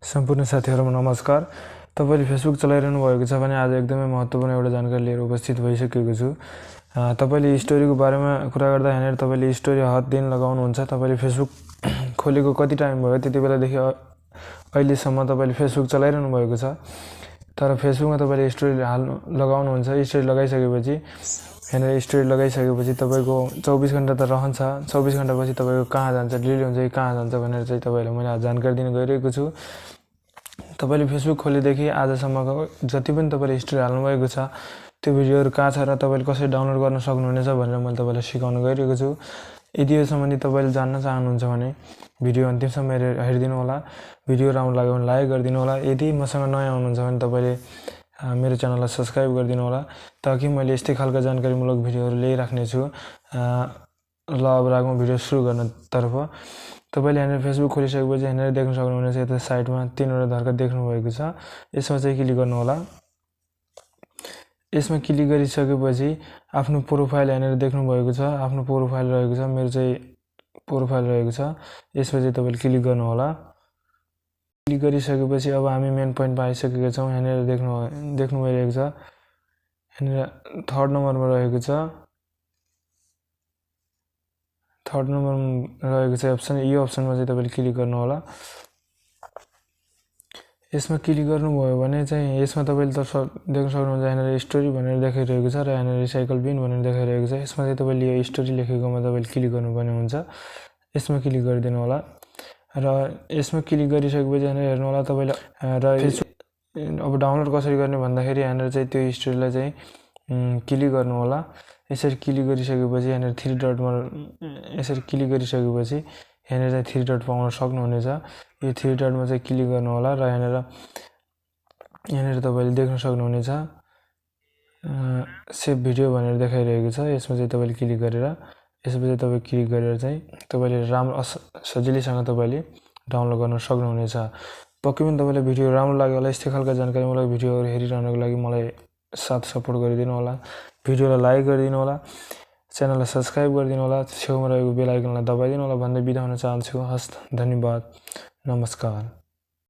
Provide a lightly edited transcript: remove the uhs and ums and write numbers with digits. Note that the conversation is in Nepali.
सम्पूर्ण साथीहरुमा नमस्कार। तपाईले फेसबुक चलाइरहनु भएको छ भने आज एकदमै महत्त्वपूर्ण एउटा जानकारी लिएर उपस्थित भइसकेको छु। तपाईले स्टोरीको बारेमा कुरा गर्दा हैन तपाईले स्टोरी हर दिन लगाउनुहुन्छ। तपाईले फेसबुक खोलेको कति टाइम भयो त्यतिबेलादेखि अहिलेसम्म तपाईले फेसबुक चलाइरहनु भएको छ। तर फेसबुकमा तपाईले स्टोरी लगाउनुहुन्छ। स्टोरी लगाइसकेपछि हैन स्टोरी लगाइसकेपछि तपाईको 24 घण्टा त रहन्छ। 24 घण्टापछि तपाईको कहाँ जान्छ, डिलिट हुन्छ कि कहाँ जान्छ भनेर चाहिँ तपाईलाई मैले आज जानकारी दिन गइरहेको छु। तपाईले फेसबुक खोलेदेखि आजसम्मको जति पनि तपाईले स्टोरी हाल्नु भएको छ त्यो भिडियोहरु कहाँ छ र तपाईले कसरी डाउनलोड गर्न सक्नुहुनेछ भनेर मैले तपाईलाई सिकाउन गइरहेको छु। यदि यो सम्बन्धी तपाईले जान्न चाहनुहुन्छ भने भिडियो अन्तिमसम्म हेरिदिनु होला। भिडियो राम्रो लाग्यो भने लाइक गरिदिनु होला। यदि मसँग नयाँ हुनुहुन्छ भने तपाईले मेरो च्यानललाई सब्स्क्राइब गरिदिनु होला ताकि मैले यस्तै खालका जानकारीमूलक भिडियोहरु ल्याइराख्ने छु। ल अब रागौं भिडियो सुरु गर्नतर्फ। तपाईले यहाँ फेसबुक खोलिसकेपछि यहाँ देख्न सक्नुहुनेछ यता साइडमा तीनवटा धर्का देख्नु भएको छ। यसमा चाहिँ क्लिक गर्नु होला। यसमा क्लिक गरिसकेपछि आफ्नो प्रोफाइल यहाँ देख्नु भएको छ। आफ्नो प्रोफाइल रहेको छ। मेरो चाहिँ प्रोफाइल रहेको छ। यसमा चाहिँ तपाईले क्लिक गर्नु होला। क्लिक गरिसकेपछि अब हामी मेन पोइन्टमा आइसकेका छौं। यहाँ देख्नु भइरहेको छ। यहाँ थर्ड नम्बरमा रहेको छ। थर्ड नम्बरमा रहेको छ अप्सन। यो अप्सनमा चाहिँ तपाईले क्लिक गर्नु होला। यसमा क्लिक गर्नुभयो भने चाहिँ यसमा तपाईले देख्न सक्नुहुन्छ यहाँ स्टोरी भनेर देखाइरहेको छ र यहाँ रिसाइकल बिन भनेर देखाइरहेको छ। यसमा चाहिँ तपाईले यो स्टोरी लेखेकोमा तपाईले क्लिक गर्नुपर्ने हुन्छ। यसमा क्लिक गरिदिनु होला र यसमा क्लिक गरिसकेपछि यहाँ हेर्नु होला तपाईले र अब डाउनलोड कसरी गर्ने भन्दाखेरि यहाँ चाहिँ त्यो स्टोरीलाई चाहिँ क्लिक गर्नु होला। यसरी क्लिक गरिसकेपछि यहाँ 3 डटमा यसरी क्लिक गरिसकेपछि यहाँ चाहिँ 3 डट पाउन सक्नुहुनेछ। यो 3 डटमा चाहिँ क्लिक गर्नु होला र यहाँ तपाईले देख्न सक्नुहुनेछ सेभ भिडियो भनेर देखाइरहेको छ। यसमा चाहिँ तपाईले क्लिक गरेर यसपछि तपाई क्लिक गरेर चाहिँ तपाईले राम्रो सजिलैसँग तपाईले डाउनलोड गर्न सक्नुहुनेछ। पक्कै पनि तपाईलाई भिडियो राम्रो लाग्यो होला। यस्तै खालका जानकारीमूलक भिडियोहरु हेरिरहनको लागि मलाई साथ सपोर्ट गरिदिनु होला। भिडियोलाई लाइक गरिदिनु होला। च्यानललाई सब्स्क्राइब गरिदिनु होला। छेउमा रहेको बेल आइकनलाई दबाइदिनु होला भन्दै बिदा हुन चाहन्छु। हस्त धन्यवाद। नमस्कार।